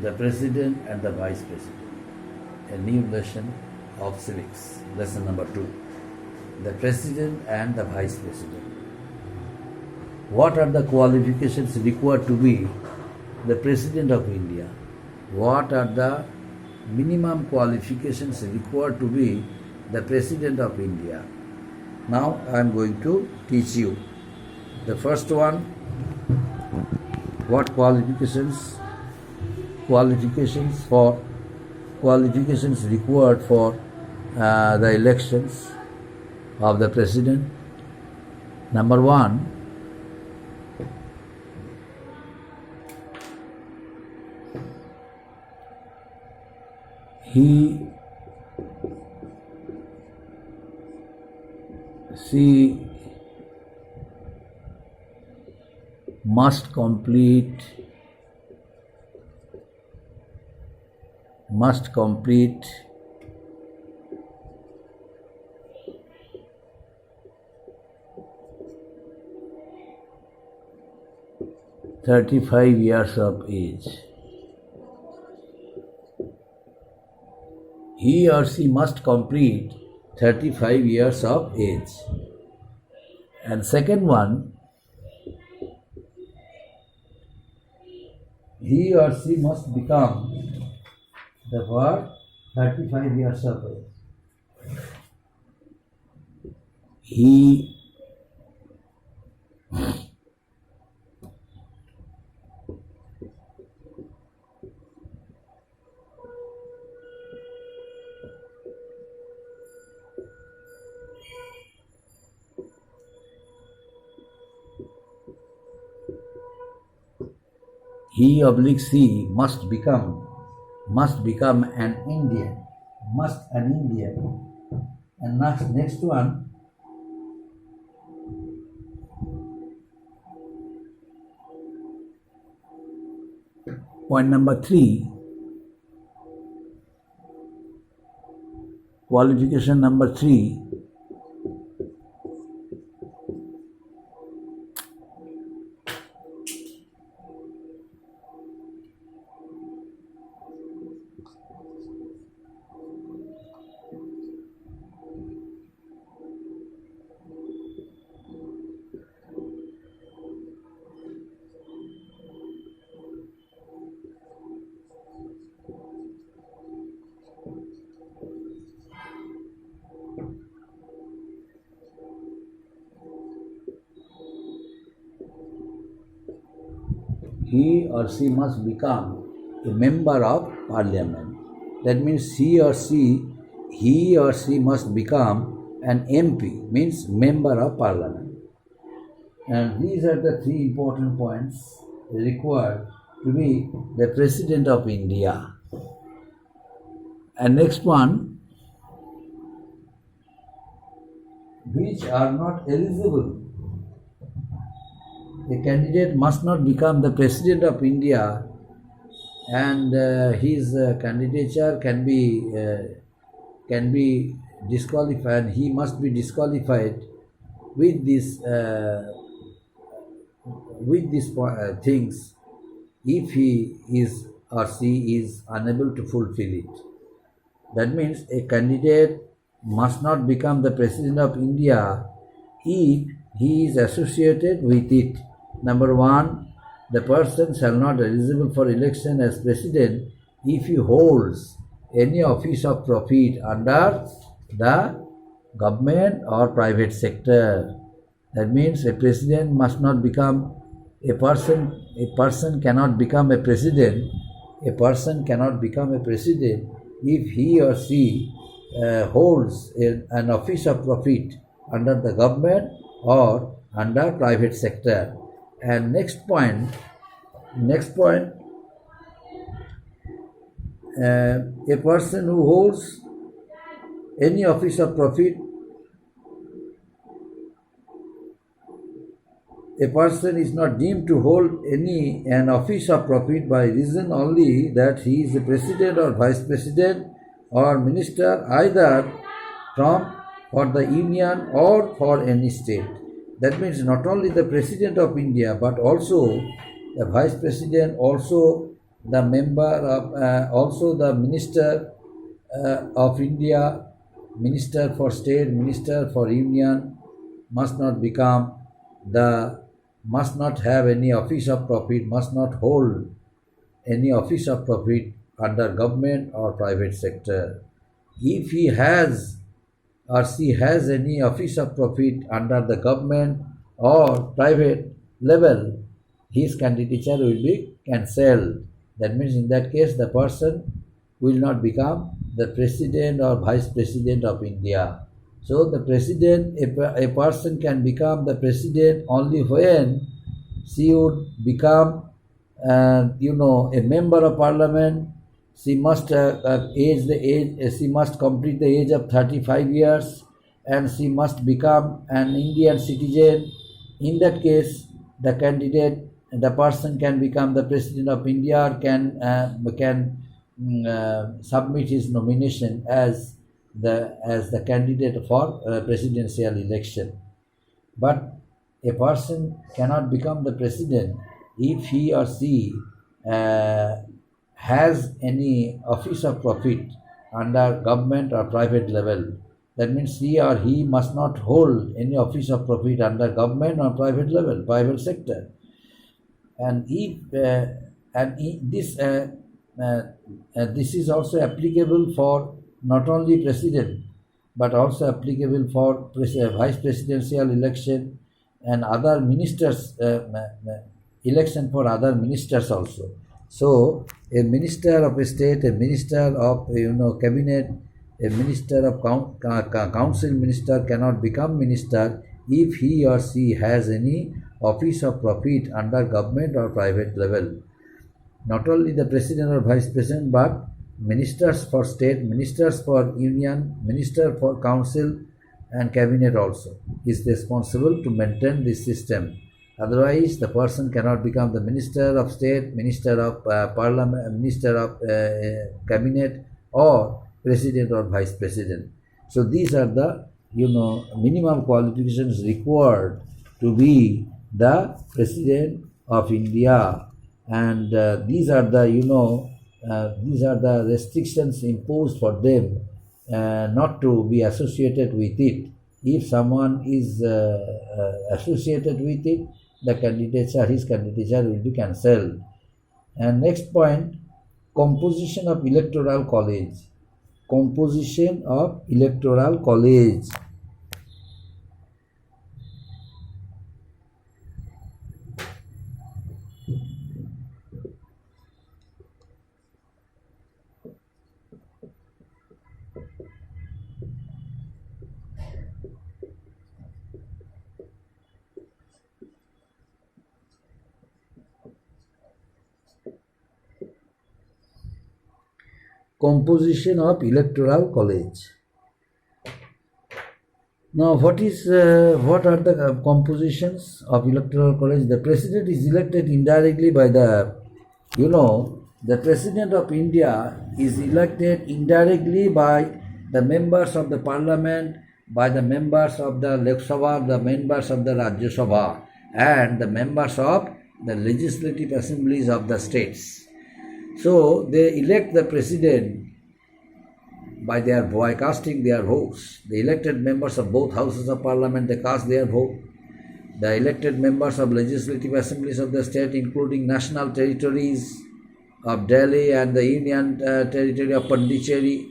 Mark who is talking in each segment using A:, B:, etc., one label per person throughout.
A: The President and the Vice President. A new lesson of civics. Lesson number 2. The President and the Vice President. What are the qualifications required to be the President of India? What are the minimum qualifications required to be the President of India? Now I am going to teach you. The first one, what qualifications required for the elections of the President. Number 1, she must complete 35 years of age. He or she must complete 35 years of age. And second one, he or she must become the word 35 years of age. He oblique she must become an Indian. And next one, point number 3, qualification number 3, he or she must become a member of parliament. That means he or she must become an MP, means member of parliament. And these are the 3 important points required to be the President of India. And next one, which are not eligible. A candidate must not become the President of India, and his candidature can be disqualified. He must be disqualified with these things if he is or she is unable to fulfill it. That means a candidate must not become the President of India if he is associated with it. Number 1, the person shall not be eligible for election as President if he holds any office of profit under the government or private sector. That means a President must not become a person cannot become a President. A person cannot become a President if he or she holds an office of profit under the government or under private sector. And next point, a person who holds any office of profit, a person is not deemed to hold an office of profit by reason only that he is the President or Vice President or Minister either for the Union or for any state. That means not only the President of India but also the Vice President, also the member of also the Minister of India, Minister for State, Minister for Union must not become must not have any office of profit, must not hold any office of profit under government or private sector. If he has or she has any office of profit under the government or private level, his candidature will be cancelled. That means in that case the person will not become the president or vice president of India. So the president, a person can become the president only when she would become, a member of parliament. She must she must complete the age of 35 years, and she must become an Indian citizen. In that case, the person can become the president of India, or can submit his nomination as the candidate for presidential election. But a person cannot become the president if he or she has any office of profit under government or private level. That means he or he must not hold any office of profit under government or private level, private sector. And this is also applicable for not only president, but also applicable for vice presidential election and other ministers, election for other ministers also. So a minister of a state, a minister of cabinet, a minister of council minister cannot become minister if he or she has any office of profit under government or private level. Not only the president or vice president, but ministers for state, ministers for union, minister for council and cabinet also is responsible to maintain this system. Otherwise, the person cannot become the minister of state, minister of parliament, minister of cabinet, or president or vice president. So these are the minimum qualifications required to be the president of India, and these are the restrictions imposed for them not to be associated with it. If someone is associated with it, his candidature will be cancelled. And next point, composition of electoral college. Composition of electoral college. Composition of electoral college. Now, what are the compositions of electoral college? The president is elected indirectly by the president of India is elected indirectly by the members of the parliament, by the members of the Lok Sabha, the members of the Rajya Sabha, and the members of the legislative assemblies of the states. So they elect the president by casting their votes. The elected members of both houses of parliament, they cast their vote. The elected members of legislative assemblies of the state, including national territories of Delhi and the union territory of Pondicherry,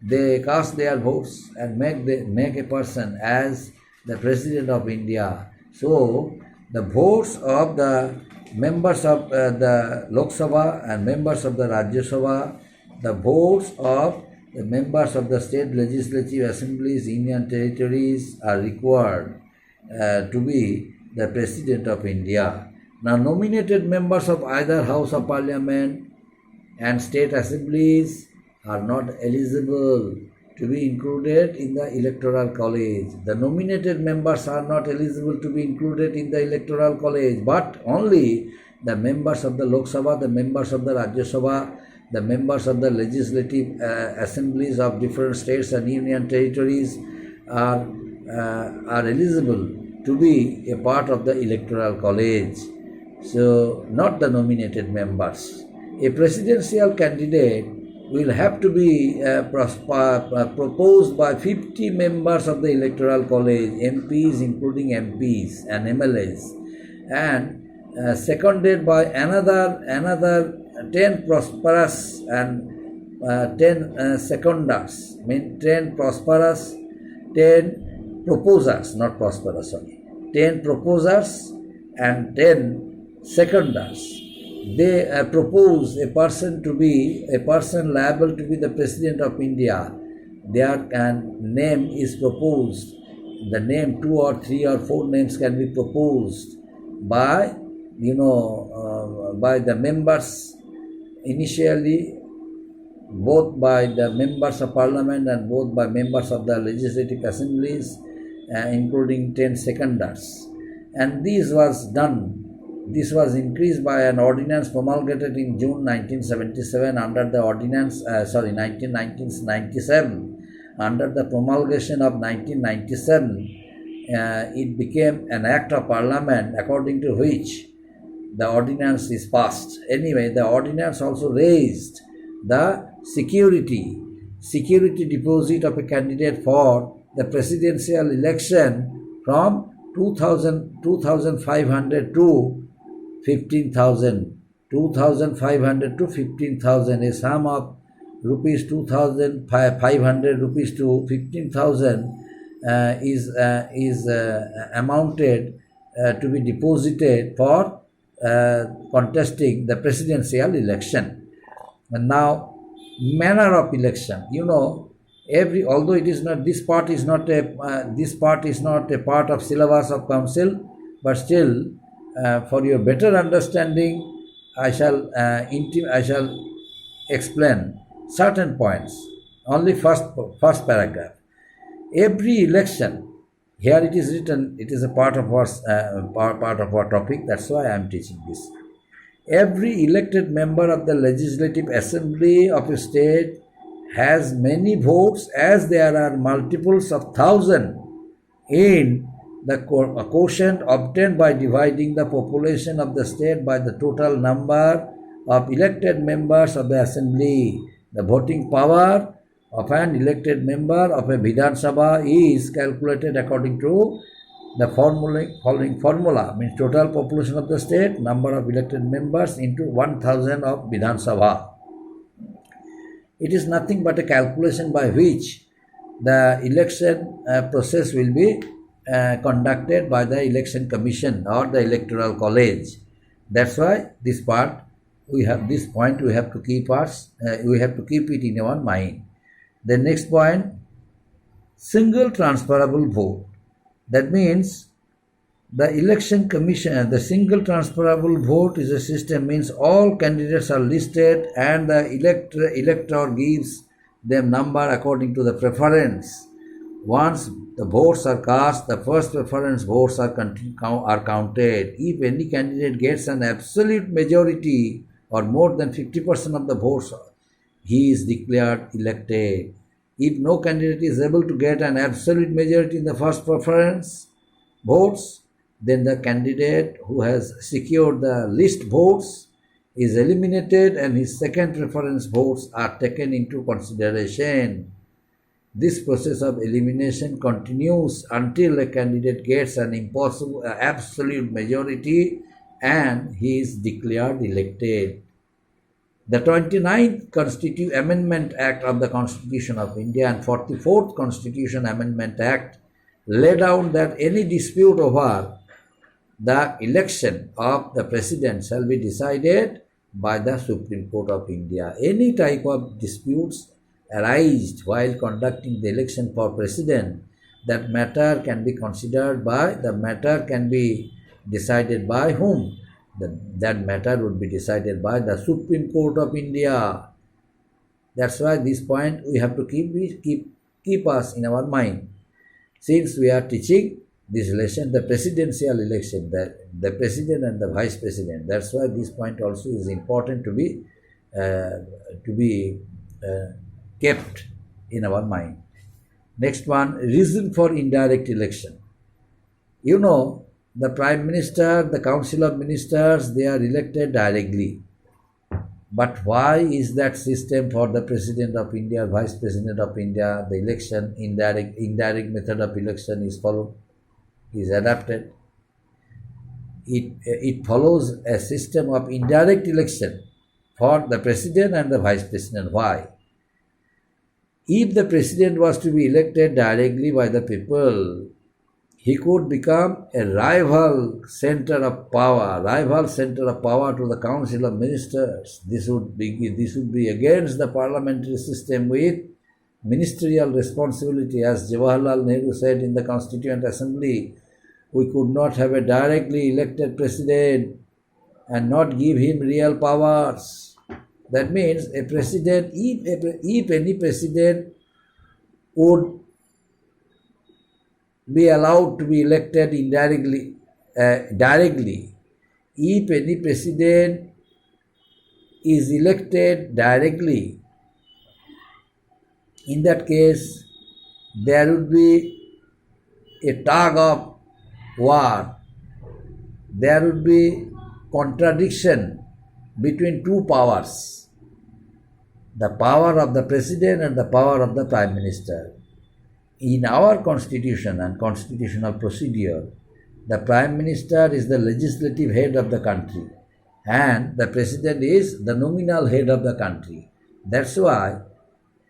A: they cast their votes and make a person as the president of India. So the votes of the members of the Lok Sabha and members of the Rajya Sabha, the votes of the members of the state legislative assemblies, union territories are required to be the president of India. Now, nominated members of either house of parliament and state assemblies are not eligible to be included in the electoral college. The nominated members are not eligible to be included in the electoral college, but only the members of the Lok Sabha, the members of the Rajya Sabha, the members of the legislative assemblies of different states and union territories are eligible to be a part of the electoral college. So, not the nominated members. A presidential candidate will have to be proposed by 50 members of the electoral college, MPs including MPs and MLAs, and seconded by another 10 prosperous and 10 seconders, mean 10 prosperous, 10 proposers, not prosperous, sorry, 10 proposers and 10 seconders. They propose a person liable to be the President of India. Their name is proposed. The name, 2 or 3 or 4 names can be proposed by, by the members initially, both by the members of parliament and both by members of the legislative assemblies, including 10 seconders. And this was done. This was increased by an ordinance promulgated in June 1977 under the ordinance, 1997. Under the promulgation of 1997, it became an act of parliament according to which the ordinance is passed. Anyway, the ordinance also raised the security deposit of a candidate for the presidential election from 2,500 to 15,000. 2,500 to 15,000, a sum of rupees 2,500 rupees to 15,000 is amounted to be deposited for contesting the presidential election. And now, manner of election. Although it is not, this part is not a part of syllabus of council, but still, for your better understanding, I shall explain certain points. Only first paragraph. Every election, here it is written, it is a part of our topic. That's why I am teaching this. Every elected member of the Legislative Assembly of a state has many votes as there are multiples of 1,000 in the quotient obtained by dividing the population of the state by the total number of elected members of the assembly. The voting power of an elected member of a Vidhan Sabha is calculated according to the following formula, means total population of the state, number of elected members into 1,000 of Vidhan Sabha. It is nothing but a calculation by which the election process will be conducted by the election commission or the electoral college. That's why this part, we have this point, we have to keep it in our mind. The next point, single transferable vote. That means the election commission, the single transferable vote is a system, means all candidates are listed and the elector gives them number according to the preference. Once the votes are cast, the first preference votes are counted. If any candidate gets an absolute majority or more than 50% of the votes, he is declared elected. If no candidate is able to get an absolute majority in the first preference votes, then the candidate who has secured the least votes is eliminated and his second preference votes are taken into consideration. This process of elimination continues until a candidate gets an absolute majority and he is declared elected. The 29th Amendment Act of the Constitution of India and 44th Constitution Amendment Act lay down that any dispute over the election of the president shall be decided by the Supreme Court of India. Any type of disputes arised while conducting the election for president, that matter can be decided by whom? That matter would be decided by the Supreme Court of India. That's why this point we have to keep us in our mind. Since we are teaching this lesson, the presidential election, the president and the vice president, that's why this point also is important to be kept in our mind. Next one, reason for indirect election. The Prime Minister, the Council of Ministers, they are elected directly. But why is that system for the President of India, Vice President of India, the election, indirect method of election is followed, is adapted? It follows a system of indirect election for the President and the Vice President. Why? If the President was to be elected directly by the people, he could become a rival center of power to the Council of Ministers. This would be against the parliamentary system with ministerial responsibility. As Jawaharlal Nehru said in the Constituent Assembly, we could not have a directly elected president and not give him real powers. That means a president, if any president would be allowed to be elected directly. If any president is elected directly, in that case, there would be a tug of war. There would be contradiction between two powers, the power of the president and the power of the prime minister. In our constitution and constitutional procedure, the prime minister is the legislative head of the country and the president is the nominal head of the country. That's why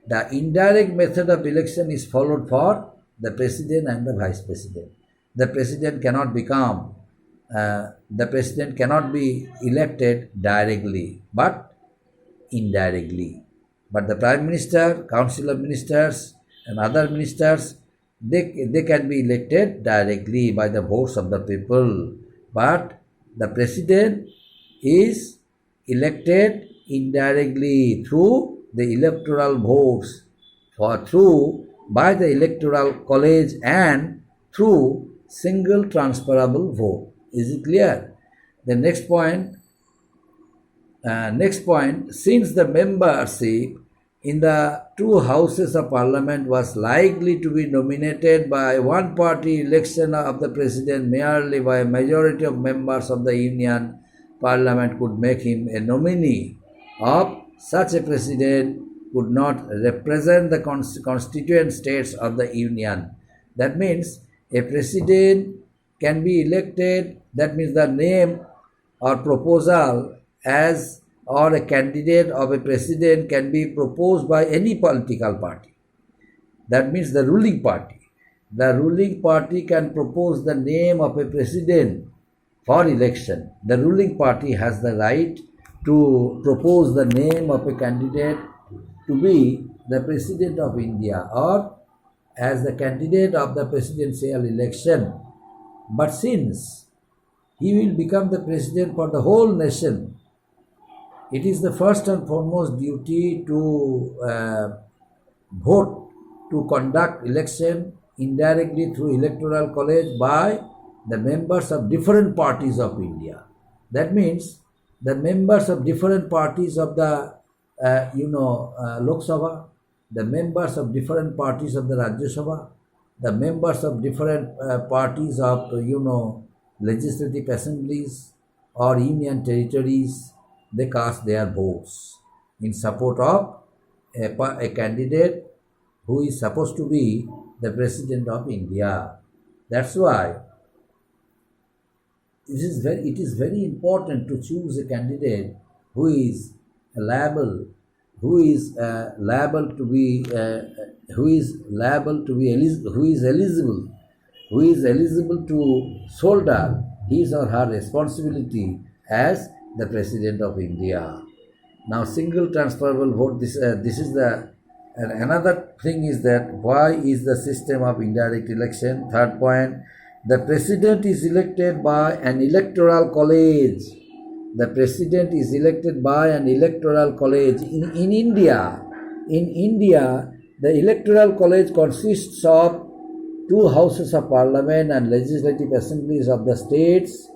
A: the indirect method of election is followed for the president and the vice president. The president cannot be elected directly, but indirectly. But the prime minister, council of ministers, and other ministers, they can be elected directly by the votes of the people. But the president is elected indirectly through the electoral votes, by the electoral college and through single transferable vote. Is it clear? The next point, since the membership in the two houses of parliament was likely to be nominated by one party, election of the president merely by a majority of members of the union, parliament could make him a nominee of such a president could not represent the constituent states of the union. That means a president can be elected, that means the name or proposal or a candidate of a president can be proposed by any political party. That means the ruling party. The ruling party can propose the name of a president for election. The ruling party has the right to propose the name of a candidate to be the President of India or as the candidate of the presidential election. But since he will become the president for the whole nation, it is the first and foremost duty to vote, to conduct election indirectly through electoral college by the members of different parties of India. That means the members of different parties of the Lok Sabha, the members of different parties of the Rajya Sabha, the members of different parties of legislative assemblies or union territories, they cast their votes in support of a candidate who is supposed to be the President of India. That's why it is very important to choose a candidate who is eligible to shoulder his or her responsibility as the President of India. Now, single transferable vote. This is the another thing is that why is the system of indirect election? Third point, the President is elected by an electoral college. The President is elected by an electoral college. In India, the electoral college consists of two houses of parliament and legislative assemblies of the states.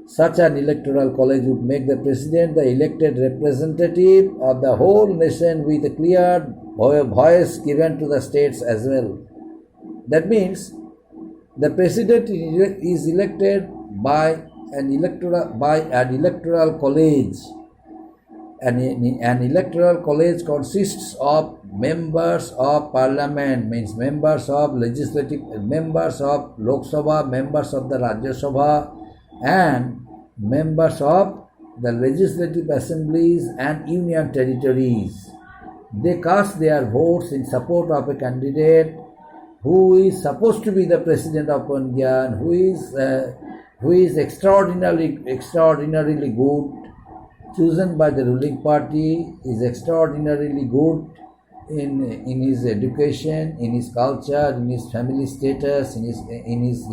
A: Such an electoral college would make the President the elected representative of the whole nation with a clear voice given to the states as well. That means the President is elected by an electoral college an electoral college consists of members of parliament, means members of legislative, members of Lok Sabha, members of the Rajya Sabha, and members of the legislative assemblies and union territories. They cast their votes in support of a candidate who is supposed to be the president of India and who is extraordinarily good, chosen by the ruling party, is extraordinarily good in his education, in his culture, in his family status, in his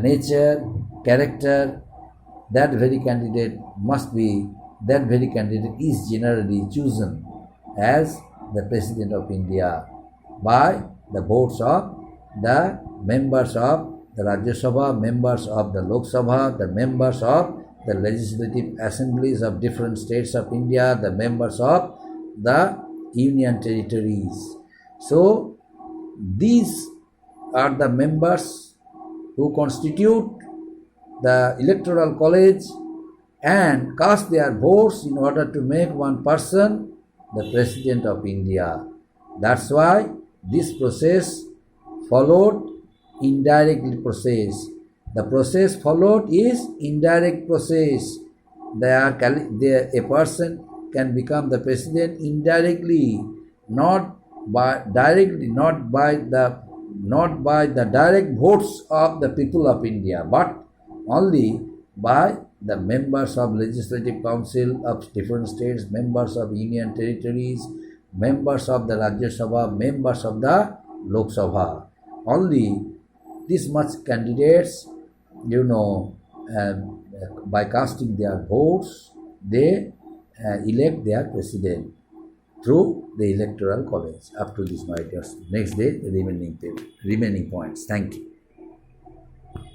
A: nature, character. That very candidate is generally chosen as the president of India by the votes of the members of the Rajya Sabha, members of the Lok Sabha, the members of the legislative assemblies of different states of India, the members of the union territories. So these are the members who constitute the electoral college and cast their votes in order to make one person the president of India. That's why this process followed indirect process. The process followed is indirect process. A person can become the president indirectly, not by the direct votes of the people of India, but only by the members of legislative council of different states, members of union territories, members of the Rajya Sabha, members of the Lok Sabha. Only this much candidates, by casting their votes, they elect their president through the electoral college. Up to this, my dear. Next day, the remaining points. Thank you.